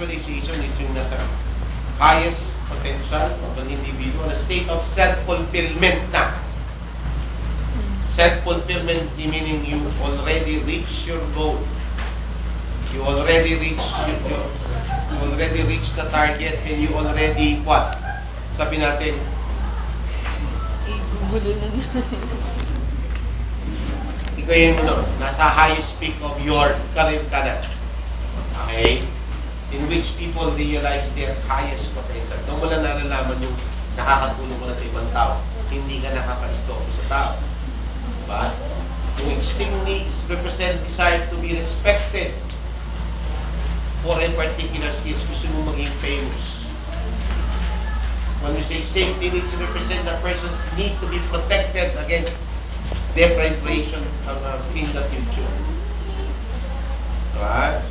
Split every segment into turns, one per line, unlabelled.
actualization is yung nasa highest potential of an individual, a state of self-fulfillment na. Self-fulfillment meaning you already reach your goal. You already reach the target and you already what? Sabi natin, ikaw yung nasa highest peak of your career ka na. Okay? In which people realize their highest potential. Doon mo lang nalalaman yung nakakatulong mo na sa ibang tao. Hindi ka nakaka-istoko sa tao. Diba? Yung extreme needs represent desire to be respected for a particular skills. Gusto mo maging famous. When we say safety needs represent the person's need to be protected against deprivation in the future. Diba?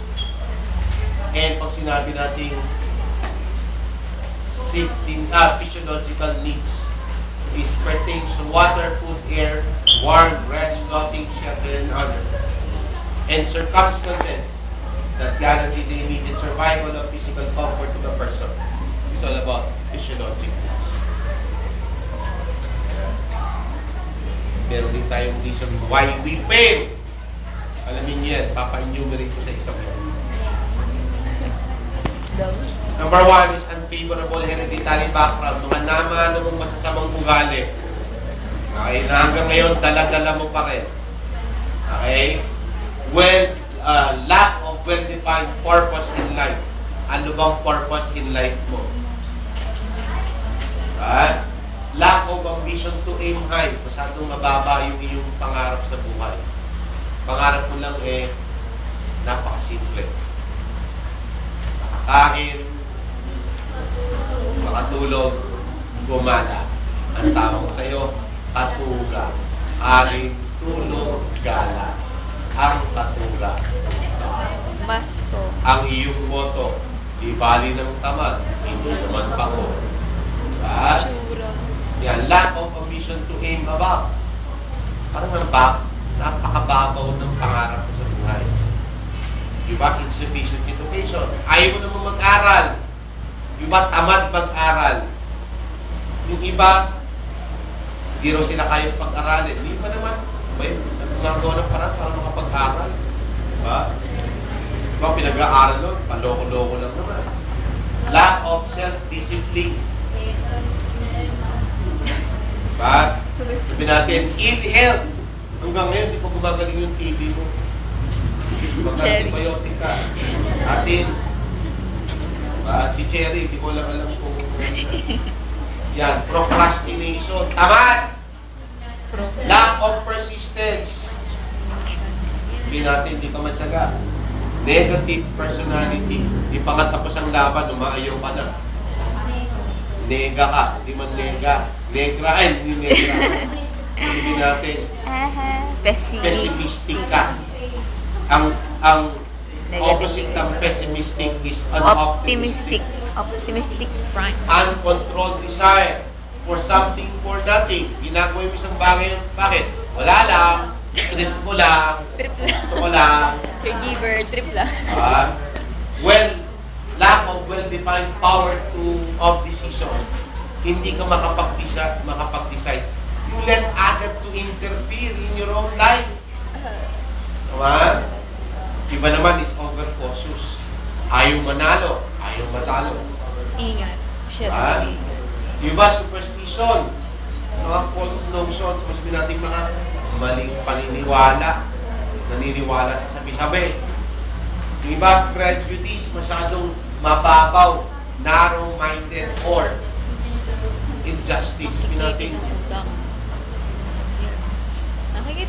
And pag sinabi natin safety, physiological needs is pertains to water, food, air, warm, rest, clothing, shelter, and others. And circumstances that guarantee the immediate survival of physical comfort of the person. It's all about physiological needs. Meron din tayong reason why we fail. Alamin niyo yan, papa-enumerate ko sa isang yun. Number 1 is unfavorable hereditary background. Mga naman ng masasamang ugali. Okay, na hanggang ngayon, dala-dala mo pa rin. Okay? Well, lack of well-defined purpose in life. Ano bang purpose in life mo? Lack of ambition to aim high. Masyadong mababa yung iyong pangarap sa buhay. Pangarap mo lang napakasimple. Makakain, makatulog, gumala. Ang tawag sa'yo, katuga. Aring tulog, gala. Ang katuga.
Masko.
Ang iyong boto, di bali ng tamad, hindi naman pako. Diba? Yan, lack of ambition to aim above. Parang napakababaw ng pangarap mo sa buhay. Diba? Insufficient education. Ayaw mo naman mag-aral. Diba? Tamad mag-aral. Yung iba, hindi raw sila kayang pag-aralin. Yung iba naman, gumagawa ng parang para makapag-aral. Diba? Diba? Pinag-aaral nun, paloko-loko lang naman. Lack of self-discipline. Diba? Sabi natin, ill health. Hanggang ngayon, di pa gumagaling yung TV mo. Mag-antibiotic ka. Atin. Si Cherry, di ko lang alam kung yan, procrastination. Tamad! Lack of persistence. Hindi natin, di ka matyaga. Negative personality. Di pa nga tapos ang laban, umaayaw ka na. Nega ka, di man nega. Negra, ay, hindi negra. Hindi natin. Pessimistic ka. Ang opposite ng pessimistic is optimistic.
Optimistic front.
Uncontrolled desire for something for nothing. Ginagawa mo isang bagay. Bakit? Wala lang. Trip ko lang. Gusto ko lang.
Forgiver, trip lang.
Lack of well-defined power of decision. Hindi ka makapag-decide. You let others to interfere in your own life. Diba? Iba naman is over-cautious. Ayaw manalo. Ayaw matalo.
Ingat.
Diba? Iba superstition. Mga false notions. Masabi natin mga maling paniniwala. Naniniwala sa sabi-sabi. Yung iba, prejudice. Masyadong mababaw. Narrow-minded or injustice. Sabi natin,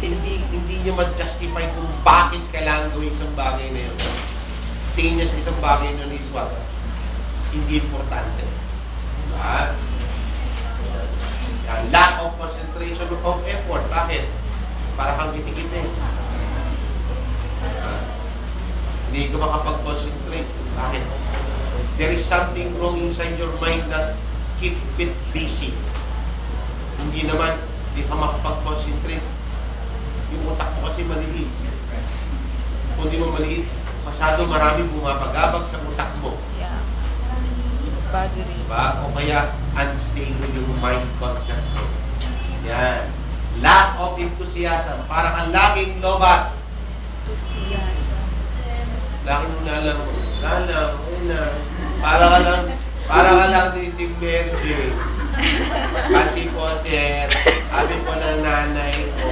hindi niya ma-justify kung bakit kailangan gawin isang bagay na yun. Tingin niya sa isang bagay na is what? Hindi importante. Diba? Lack of concentration of effort. Bakit? Para kang kitikite. Hindi ka makapag-concentrate. Bakit? There is something wrong inside your mind that keep it busy. Hindi naman, hindi ka makapag-concentrate. Yung utak mo kasi maliliit. Kung di mo maliit, masyado marami bumabagabag sa utak mo.
Exaggerate.
Diba? O kaya unstable yung mind concept mo. Yan. Lack of enthusiasm. Parang ang laging lobat.
Enthusiasm.
Lagi mo nalaro. Para ka lang din si Mary. Kasi po, sir, sabi po ng nanay ko,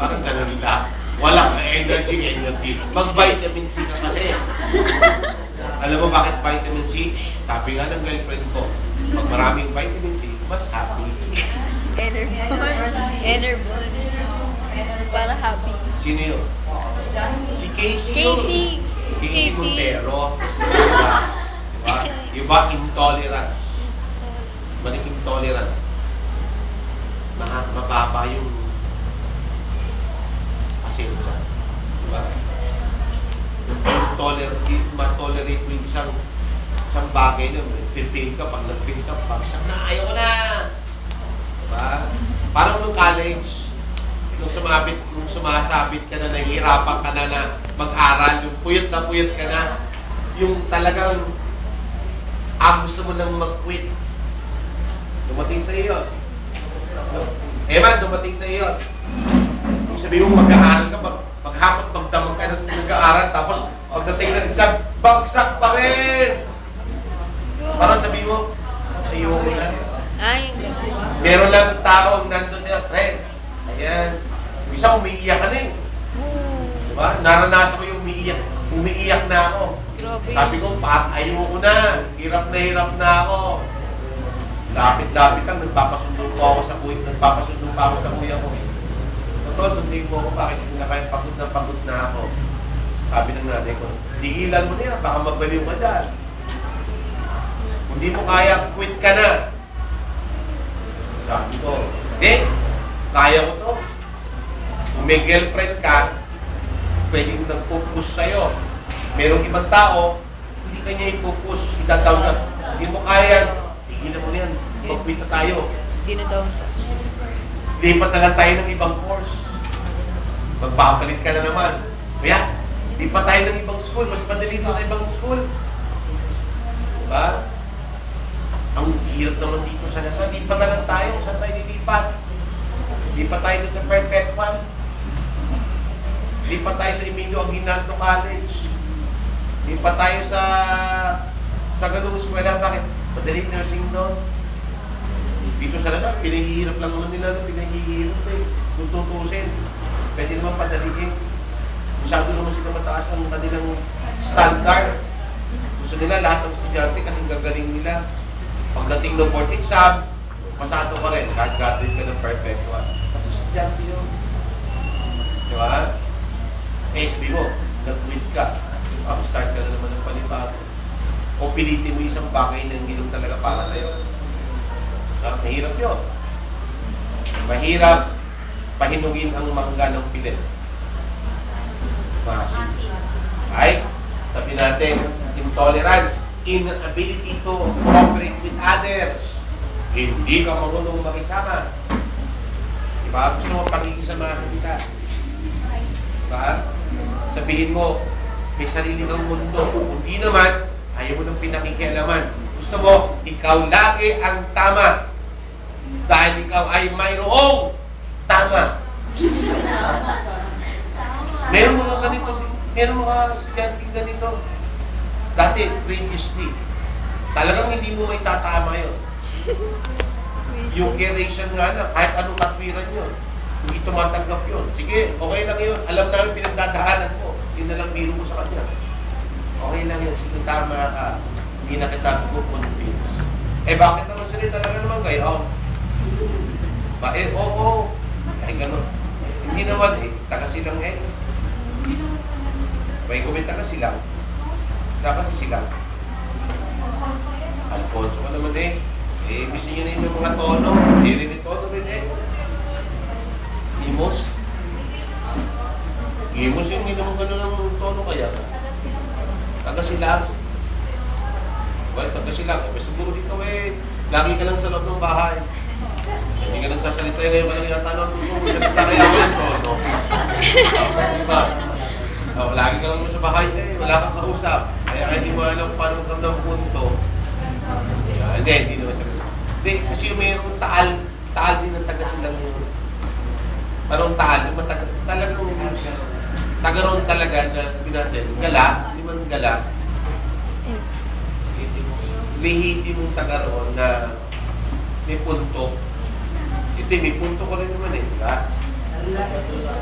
parang ganun lang. Walang energy. Mag-vitamin C ka kasi. Alam mo bakit vitamin C? Sabi nga ng girlfriend ko, pag maraming vitamin C, mas happy.
Enervon. Para happy.
Sino yun? Si Casey yun. Casey Montero. Diba? Iba intolerance. Balik intolerant. Mababa yung pasensya. Diba? Ma-tolerate mo yung isang bagay na fail ka, pag nag-fail ka, bagsak na, ayaw na. Diba? Parang nung college, nung sumasabit ka na, nahihirapan ka na mag-aral, yung puyat ka na, yung talagang gusto mo nang mag-quit. Dumating sa iyo. Eman, dumating sa iyo. Kung sabihin mo mag-aaral ka, maghapot, magdamag ka na nag-aaral, tapos pagdating ng exam, bagsak pa rin! Parang sabihin mo, ayoko na. Meron lang taong nandun siya, friend. Ayan. Bisa umiiyak ka na eh. Diba? Naranasan ko yung umiiyak na ako.
Grabe.
Sabi ko, ayoko na. Hirap na ako. Lapit-lapit lang, nagpapasundo pa ako sa kuya ko. Totoo, sundin mo ako, bakit hindi na kaya pagod na ako. Sabi ng nanay ko, tigilan mo na yan, baka magbaliw ka dyan. Kung di mo kaya, quit ka na. Sabi ko, hindi, kaya ko to. Kung may girlfriend ka, pwedeng nag-focus sa'yo. Merong ibang tao, hindi ka niya i-focus, itataw na. Hindi mo kaya, tigilan mo na yan, mag-quit na tayo.
Hindi na daw.
Lipat na lang tayo ng ibang course. Magpapalit ka na naman. Kaya, lipat tayo ng ibang school, mas madali dito sa ibang school. Diba? Ang hirap naman dito sa nasa, lipat na lang tayo, saan tayo nilipat? Lipat tayo sa Perpetual. Lipat tayo sa Emilio Aguinaldo College. Lipat tayo sa ganung eskwela. Bakit? Madaling nursing doon. Dito sa Lasal, pinahihirap lang naman nila. Pinahihirap eh. Kung tutusin, pwede naman padalihin. Masyado naman sila mataas ang kanilang standard. Gusto nila lahat ng estudyante kasi gagaling nila. Pagdating ng board exam, pasado ka rin. Kahit graduate ka ng Perpetual. Kasi estudyante yun. Diba? Eh, sabi mo, nag-quit ka. Start ka na naman ng panibago. O pilitin mo isang bagay na hindi lang talaga para sa'yo. Mahirap yun. Mahirap pahinungin ang mangga ng pilit. Masin. Right? Sabi natin, intolerance, inability to cooperate with others. Hindi ka marunong makisama. Diba? Gusto mo pakikisamahan kita. Diba? Sabihin mo, may sarili kang mundo. Hindi naman, ayaw mo ng pinakikialaman. Gusto mo, ikaw lagi ang tama. Dahil ikaw ay mayroong tama. Meron mga ganito, meron mga estudyante ganito. Dati, previously, talagang hindi mo may tatama yun. Yung creation nga na, kahit anong katwiran yun, hindi tumatanggap yun. Sige, okay lang yun. Alam namin pinagdadaanan mo. Yun na lang biro mo sa kanya. Okay lang yun. Sige, tama ka. Hindi na kita convince. Eh, bakit naman sila talaga naman kayo? Oo. Ay, gano'n. Hindi naman eh. Taga-silang eh. May kumita ka silang. Dapat silang. Alfonso ka naman eh. Eh, gusto nyo na yung mga tono. Eh, rin yung tono rin eh. Imos. Imos yung hindi naman gano'n ng tono kaya. Taga-silang. Well, taga-silang. Eh, siguro dito eh, lagi ka lang sa loob ng bahay. Hindi ka nagsasalita yung mga yung tanong kung salita kaya ako ng tono. Diba? Oh, lagi ka lang sa bahay eh, wala kang kausap. Kaya hindi mo alam paano magdang ng punto. hindi naman sa hindi, kasi yung mayroong taal din ng taga silang yun. Parang taal, yung talagang tagaroon talaga na sabi natin, gala, hindi man gala, lihiti mong tagaroon na may punto. Ito, may punto ko rin naman eh, diba?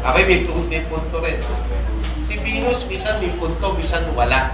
Okay, may punto rin. Si Venus, minsan may punto, minsan wala.